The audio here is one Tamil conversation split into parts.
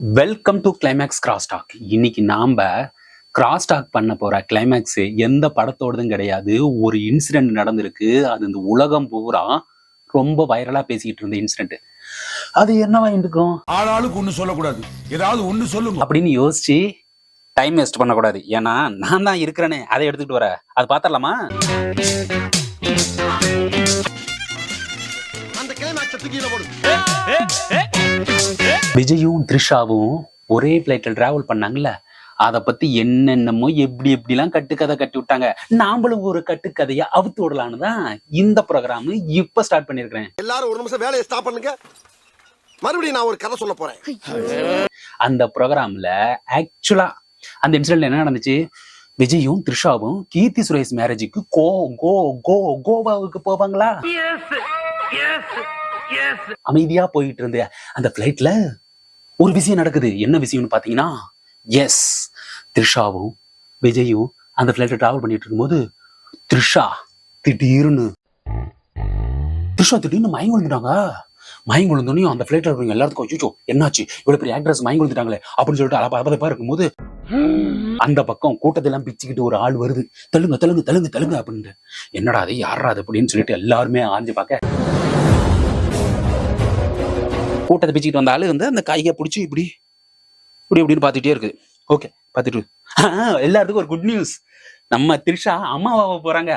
Welcome to climax cross talk. இன்னைக்கு நாம கிராஸ் டாக் பண்ண போற கிளைமேக்ஸ் எந்த படத்தோடதும் கிடையாது. ஒரு இன்சிடென்ட் நடந்திருக்கு. அது இந்த உலகம் பூரா ரொம்ப வைரலா பேசிக்கிட்டு இருந்த இன்சிடென்ட். அது என்னவா இருக்கும்? ஆளாளுக்கு ஒண்ணு சொல்லக்கூடாது, ஏதாவது ஒண்ணு சொல்லுங்க அப்படின்னு யோசிச்சு டைம் வேஸ்ட் பண்ணக்கூடாது. ஏன்னா நான் தான் இருக்கிறேனே, அதை எடுத்துக்கிட்டு வர. அது பாத்திரலாமா? விஜயும் த்ரிஷாவும் ஒரே பிளைட்ல டிராவல் பண்ணாங்கல்ல, அதை பத்தி என்னென்னமோ எப்படி எப்படிலாம் கட்டுக்கதை கட்டி விட்டாங்க. நாமளும் ஒரு கட்டுக்கதையை அவுத்து விடலான்னு தான் இந்த ப்ரோக்ராம் இப்ப ஸ்டார்ட் பண்ணிருக்கிறேன். எல்லாரும் ஒரு நிமிஷம் வேலையை ஸ்டாப் பண்ணுங்க. மறுபடியும் நான் ஒரு கதை சொல்ல போறேன். அந்த ப்ரோக்ராம்ல ஆக்சுவலா அந்த இன்சிடென்ட் என்ன நடந்துச்சு? விஜயும் த்ரிஷாவும் கீர்த்தி சுரேஷ் மேரேஜுக்கு கோவாவுக்கு போவாங்களா? அமைதியா போயிட்டு இருந்த அந்த பிளைட்ல ஒரு விஷயம் நடக்குது. என்ன விஷயம்னு பாத்தீங்கன்னா, எஸ், த்ரிஷாவும் விஜயும் அந்த பிளைட்ல டிராவல் பண்ணிட்டு இருக்கும்போது த்ரிஷா திடீர்னு மயங்கி விழுந்துட்டாங்க. மயங்கி விழுந்தோடனையும் அந்த பிளைட்ல இருக்கிறவங்க எல்லாத்துக்கும் ஐயோ என்னாச்சு, இவ்வளவு பெரிய ஆக்ட்ரஸ் மயங்கி விழுந்துட்டாங்களே அப்படின்னு சொல்லிட்டு அலப்பா இருக்கும்போது அந்த பக்கம் கூட்டத்தெல்லாம் பிச்சுக்கிட்டு ஒரு ஆள் வருது. தள்ளுங்க தள்ளுங்க தள்ளுங்க தள்ளுங்க அப்படின்ட்டு. என்னடா அது, யாரா அது அப்படின்னு சொல்லிட்டு எல்லாருமே ஆஞ்சு பார்க்க, கூட்டத்தை பிச்சுக்கிட்டு வந்த ஆளு வந்து அந்த கையை பிடிச்சி இப்படி இப்படி இப்படின்னு பார்த்துட்டே இருக்குது. ஓகே, பார்த்துட்டு எல்லாத்துக்கும் ஒரு குட் நியூஸ், நம்ம த்ரிஷா அம்மாவாக போறாங்க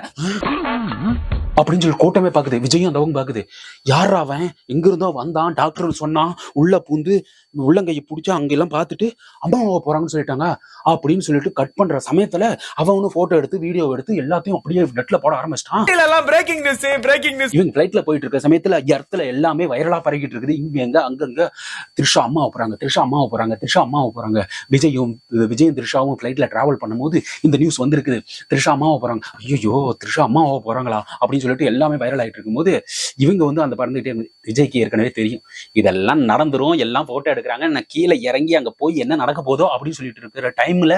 அப்படின்னு சொல்லி கூட்டமே பாக்குது. விஜயும் அந்தவங்க பாக்குது. யாரா அவன், எங்க இருந்தோ வந்தான், டாக்டர் சொன்னான், உள்ள பூந்து உள்ளங்கையை பிடிச்சி அங்கெல்லாம் பார்த்துட்டு அம்மாவாக போறாங்கன்னு சொல்லிட்டாங்க அப்படின்னு சொல்லிட்டு கட் பண்ற சமயத்துல அவனும் போட்டோ எடுத்து வீடியோ எடுத்து எல்லாத்தையும் அப்படியே நெட்ல போட ஆரம்பிச்சிட்டான். இவங்க பிளைட்ல போயிட்டு இருக்க சமயத்துல இடத்துல எல்லாமே வைரலா பரவிட்டு இருக்குது. இங்க எங்க அங்கங்க த்ரிஷா அம்மாவை போறாங்க, த்ரிஷா அம்மாவை போறாங்க, த்ரிஷா அம்மாவை போறாங்க. விஜயும் த்ரிஷாவும் பிளைட்ல டிராவல் பண்ணும்போது இந்த நியூஸ் வந்திருக்குது, த்ரிஷா அம்மாவை போறாங்க. ஐயோ, த்ரிஷா அம்மாவை போறாங்களா அப்படின்னு சொல்லிட்டு எல்லாமே வைரல் ஆகிட்டு இருக்கும்போது இவங்க வந்து அந்த பறந்துகிட்டே விஜய்க்கு ஏற்கனவே தெரியும் இதெல்லாம் நடந்துரும், எல்லாம் போட்டோ எடுக்கிறாங்க, நான் கீழே இறங்கி அங்க போய் என்ன நடக்க போதோ அப்படின்னு சொல்லிட்டு இருக்கிற டைம்ல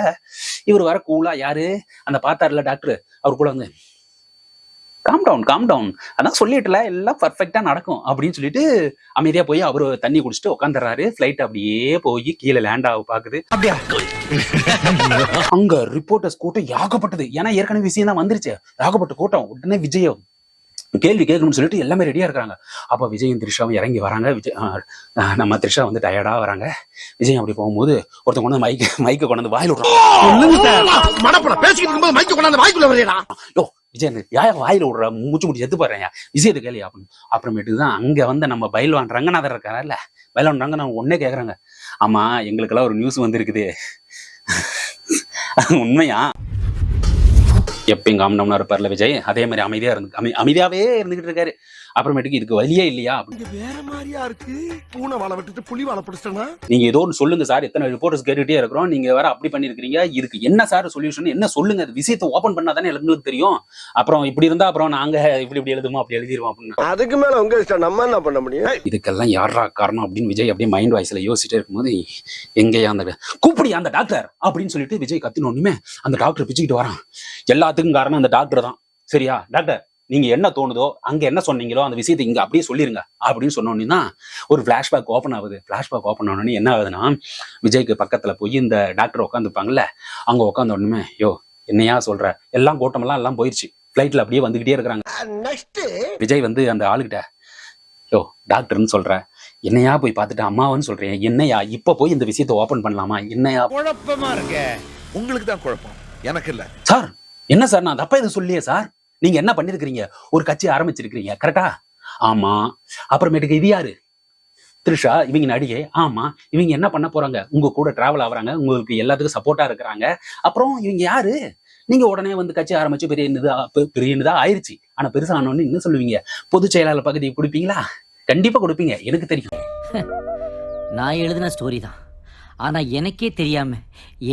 இவர் வர கூலா யாரு அந்த பார்த்தாருல டாக்டர், அவர் கூட வந்து காம் டவுன் அதான் சொல்லிட்டுல எல்லாம் பர்ஃபெக்டா நடக்கும் அப்படின்னு சொல்லிட்டு அமைதியா போய் அவரு தண்ணி குடிச்சிட்டு உட்காந்துறாரு. பிளைட் அப்படியே போய் கீழே லேண்ட் ஆக பாக்குது. அங்க ரிப்போர்ட்டர்ஸ் கூட்டம் ஏகப்பட்டது. ஏன்னா ஏற்கனவே விஷயம் தான் வந்துருச்சு, ஏகப்பட்ட கூட்டம். உடனே விஜயம் கேள்வி கேட்கணும்னு சொல்லிட்டு எல்லாமே ரெடியா இருக்காங்க. அப்ப விஜயும் த்ரிஷாவும் இறங்கி வராங்க. நம்ம த்ரிஷா வந்து டயர்டா வராங்க. விஜயம் அப்படி போகும்போது ஒருத்தன் கொண்டு மைக்க கொண்டு வாயில விடுறான். விஜய் யா வாயில விடுற, மூச்சு முடிச்சு எத்து போறேன், விஷயத்தை கேள்வி அப்படின்னு. அப்புறமேட்டு தான் அங்க வந்து நம்ம பயில்வான் ரங்கநாதர் இருக்காருல்ல, பயில்வான் ரங்கநாதன் ஒன்னே கேக்குறாங்க, ஆமா எங்களுக்கெல்லாம் ஒரு நியூஸ் வந்திருக்குது, உண்மையா? எப்பயும் காமனம்னா இருப்பார்ல விஜய், அதே மாதிரி அமைதியாவே இருந்துகிட்டு இருக்காரு. அப்புறமேட்டுக்கு இதுக்கு வழியே இல்லையா, வேற மாதிரியா இருக்கு, பூனை வாழை விட்டுட்டு புலி வாழை பிடிச்சிட்டா, நீங்க ஏதோ ஒன்று சொல்லுங்க சார், எத்தனை ரிப்போர்ட்டர்ஸ் கேட்டுட்டே இருக்கிறோம், நீங்க வேற அப்படி பண்ணிருக்கீங்க, இதுக்கு என்ன சார் சொல்யூஷன், என்ன சொல்லுங்க, அது விஷயத்தை ஓபன் பண்ணாதானே எங்களுக்கு தெரியும். அப்புறம் இப்படி இருந்தா அப்புறம் நாங்க இப்படி எழுதுமோ அப்படி எழுதிருவோம் அப்படின்னு. அதுக்கு மேல உங்க இஷ்டம், நம்ம என்ன பண்ண முடியும்? இதுக்கெல்லாம் யாரா காரணம் அப்படின்னு விஜய் அப்படியே மைண்ட் வாய்ஸ்ல யோசிச்சுட்டே இருக்கும்போது எங்கேயா அந்த கூப்பிடியா அந்த டாக்டர் அப்படின்னு சொல்லிட்டு விஜய் கத்தினோன்னுமே அந்த டாக்டர் பிச்சுக்கிட்டு வரான். எல்லாத்துக்கும் காரணம் அந்த டாக்டர் தான். சரியா டாக்டர், நீங்க என்ன தோணுதோ அங்க என்ன சொன்னீங்களோ அந்த விஷயத்தை இங்க அப்படியே சொல்லிருங்க அப்படின்னு சொன்னோன்னே தான் ஒரு பிளாஷ்பேக் ஓப்பன் ஆகுது. பிளாஷ்பேக் ஓப்பன் ஆனோடனே என்ன ஆகுதுன்னா, விஜய்க்கு பக்கத்துல போய் இந்த டாக்டர் உட்காந்துருப்பாங்கல்ல, அங்க உட்காந்த உடனே யோ என்னையா சொல்ற, எல்லாம் கூட்டமெல்லாம் எல்லாம் போயிடுச்சு, பிளைட்ல அப்படியே வந்துகிட்டே இருக்கிறாங்க. விஜய் வந்து அந்த ஆளுகிட்ட, யோ டாக்டர்னு சொல்ற, என்னையா போய் பார்த்துட்டு அம்மாவன்னு சொல்றேன், என்னையா இப்ப போய் இந்த விஷயத்தை ஓபன் பண்ணலாமா, என்னையா குழப்பமா இருக்க? உங்களுக்கு தான் குழப்பம், எனக்கு இல்ல சார். என்ன சார், நான் தப்பா எதுவும் சொல்லியே சார், நீங்க என்ன பண்ணிருக்கிறீங்க, ஒரு கட்சி ஆரம்பிச்சிருக்கிறீங்க கரெக்டா? ஆமா. அப்புறமேட்டுக்கு இது யாரு, த்ரிஷா, இவங்க நடிகை. ஆமா. இவங்க என்ன பண்ண போறாங்க, உங்க கூட டிராவல் ஆகுறாங்க, உங்களுக்கு எல்லாத்துக்கும் சப்போர்ட்டா இருக்கிறாங்க. அப்புறம் இவங்க யாரு, நீங்க உடனே வந்து கட்சி ஆரம்பிச்சு பெரியதா ஆயிருச்சு. ஆனா பெருசா ஆனோன்னு என்ன சொல்லுவீங்க, பொதுச் செயலாளர் பகுதியை கொடுப்பீங்களா? கண்டிப்பா கொடுப்பீங்க, எனக்கு தெரியும். நான் எழுதின ஸ்டோரி தான், ஆனா எனக்கே தெரியாம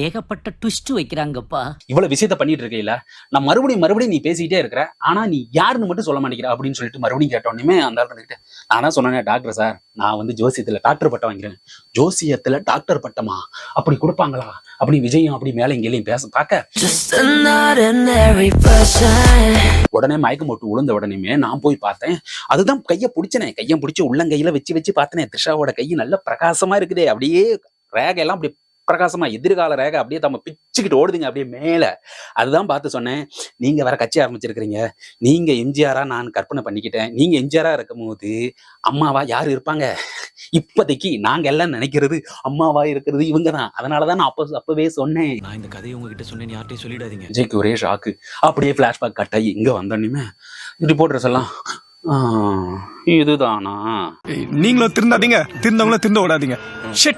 ஏகப்பட்ட ட்விஸ்ட் வைக்கிறாங்கப்பா. இவ்வளவு விஷயத்த பண்ணிட்டு இருக்கையில நான் மறுபடியும் நீ பேசிட்டே இருக்கிற, ஆனா நீ யாருன்னு மட்டும் சொல்ல மாட்டேங்கிற அப்படின்னு சொல்லிட்டு மறுபடியும் கேட்டோன்னே அந்த ஆள் இருந்துகிட்டு, நான் தான் சொன்னேன் டாக்டர் சார், நான் வந்து ஜோசியத்துல டாக்டர் பட்டம் வாங்கிறேன். ஜோசியத்துல டாக்டர் பட்டமா அப்படி கொடுப்பாங்களா அப்படி விஜயம் அப்படி மேல இங்கேயும் பேச பார்க்க உடனே மயக்கம் போட்டு விழுந்த உடனே நான் போய் பார்த்தேன். அதுதான் கையை பிடிச்சனே, கையை பிடிச்சி உள்ளங்கையில வச்சு பார்த்தனே, த்ரிஷாவோட கை நல்ல பிரகாசமா இருக்குதே, அப்படியே ரேகை எல்லாம் அப்படி பிரகாசமா எதிர்கால ரேகை அப்படியே நம்ம பிச்சுக்கிட்டு ஓடுதுங்க அப்படியே மேல. அதுதான் பார்த்து சொன்னேன், நீங்க வேற கட்சி ஆரம்பிச்சிருக்கிறீங்க, நீங்க எம்ஜிஆரா நான் கற்பனை பண்ணிக்கிட்டேன். நீங்க எம்ஜிஆரா இருக்கும் போது அம்மாவா யாரு இருப்பாங்க? இப்போதைக்கு நாங்க எல்லாம் நினைக்கிறது அம்மாவா இருக்கிறது இவங்க தான். அதனாலதான் நான் அப்பவே சொன்னேன். நான் இந்த கதையை உங்ககிட்ட சொன்னேன்னு யார்ட்டையும் சொல்லிடாதீங்க. விஜய்க்கு ஒரே ஷாக்கு. அப்படியே பிளாஷ்பேக் கட் ஆகி இங்க வந்தோன்னுமே ரிப்போர்ட்டர்ஸ் எல்லாம் இதுதானா, நீங்களும் திருந்தாதீங்க, திருந்தவங்களும் திருந்த விடாதீங்க.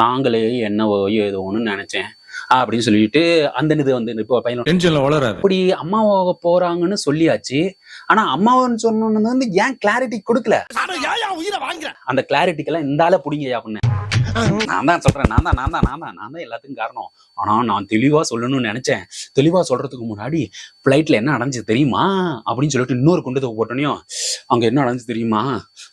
நாங்களே என்னவோ ஏதோ ஒண்ணு நினைச்சேன் அப்படின்னு சொல்லிட்டு அந்த இது வந்து இப்போ பையன் வளராது. அப்படி அம்மாவை போறாங்கன்னு சொல்லியாச்சு. ஆனா அம்மாவன்னு சொன்னது வந்து ஏன் கிளாரிட்டி கொடுக்கல? அந்த கிளாரிட்டிக்கெல்லாம் இந்த ஆள புடிங்கயா அப்படின்னு நான் தான் சொல்றேன். நான் தான் எல்லாத்துக்கும் காரணம். ஆனா நான் தெளிவா சொல்லணும்னு நினைச்சேன். தெளிவா சொல்றதுக்கு முன்னாடி பிளைட்ல என்ன நடந்துச்சு தெரியுமா அப்படின்னு சொல்லிட்டு இன்னொரு கொண்டு போட்டோனையும் அங்க என்ன நடந்துச்சு தெரியுமா,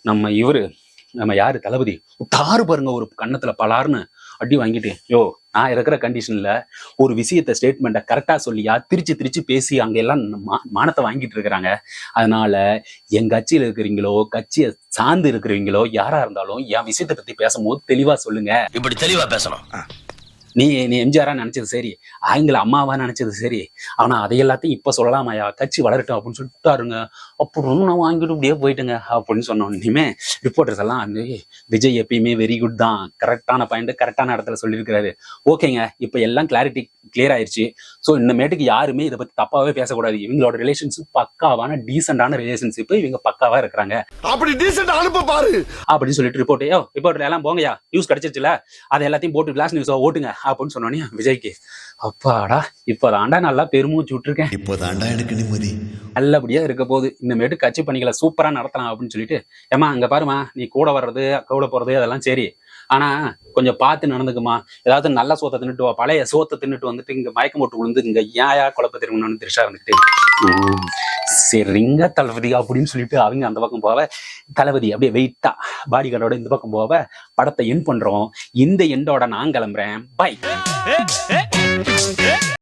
நம்ம யாரு தளபதி தாறு பாருங்க ஒரு கன்னத்துல பலார்னு அடி வாங்கிட்டு, யோ நான் இருக்கிற கண்டிஷன்ல ஒரு விஷயத்த ஸ்டேட்மெண்ட்டை கரெக்டா சொல்லியா திருச்சி பேசி அங்க எல்லாம் மானத்தை வாங்கிட்டு இருக்கிறாங்க. அதனால என் கட்சியில இருக்கிறீங்களோ கட்சியை சார்ந்து இருக்கிறவங்களோ யாரா இருந்தாலும் என் விஷயத்தை பத்தி பேசும்போது தெளிவா சொல்லுங்க. இப்படி தெளிவா பேசணும். நீ எம்ஜிஆரா நினைச்சது சரி, ஆங்கில அம்மாவா நினைச்சது சரி, ஆனா அதை எல்லாத்தையும் இப்ப சொல்லலாமாயா, கட்சி வளரட்டும் அப்படின்னு சொல்லிட்டாருங்க. அப்புறம் நான் வாங்கிட்டு இப்படியே போயிட்டுங்க அப்படின்னு சொன்னோம். இனிமே ரிப்போர்ட்டர்ஸ் எல்லாம் விஜய் எப்பயுமே வெரி குட் தான், கரெக்டான பாயிண்ட் கரெக்டான இடத்துல சொல்லியிருக்கிறாரு. ஓகேங்க, இப்ப எல்லாம் கிளாரிட்டி கிளியர் ஆயிடுச்சு. ஸோ இனிமேட்டுக்கு யாருமே இதை பத்தி தப்பாவே பேசக்கூடாது. இவங்களோட ரிலேஷன்ஷிப் பக்காவான டீசென்டான ரிலேஷன்ஷிப், இவங்க பக்காவா இருக்கிறாங்க அப்படி டீசென்ட் அனுப்ப பாரு அப்படின்னு சொல்லிட்டு ரிப்போர்ட்டர் எல்லாம் போங்கயா, நியூஸ் கிடைச்சிருச்சுல, அதை எல்லாத்தையும் போட்டு கிளாஸ் நியூஸா ஓட்டுங்க அப்படின்னு சொன்னோன்னே விஜய்க்கு அப்பாடா இப்போதாண்டா நல்லா பெருமூச்சு விட்டுருக்கேன், இப்போதாண்டா எனக்கு நிம்மதி, நல்லபடியா இருக்க போகுது, இனிமேட்டு கட்சி பணிகளை சூப்பரா நடத்தலாம் அப்படின்னு சொல்லிட்டு, ஏமா அங்க பாருமா நீ கூட வர்றது கூட போறது அதெல்லாம் சரி, ஆனா கொஞ்சம் பார்த்து நடந்துக்குமா, ஏதாவது நல்ல சோத்தை தின்னுட்டு வா, பழைய சோத்தை தின்னுட்டு வந்துட்டு இங்க மயக்கம் போட்டு விழுந்து இங்க ஏயா குழப்ப திரும்பணும்னு திருஷா இருந்துட்டு சரிங்க தளபதி அப்படின்னு சொல்லிட்டு அவங்க அந்த பக்கம் போவ, தளபதி அப்படியே வெயிட்டா பாடி கார்டோட இந்த பக்கம் போவ, படத்தை என் பண்றோம். இந்த எண்டோட நான் கிளம்புறேன், பை.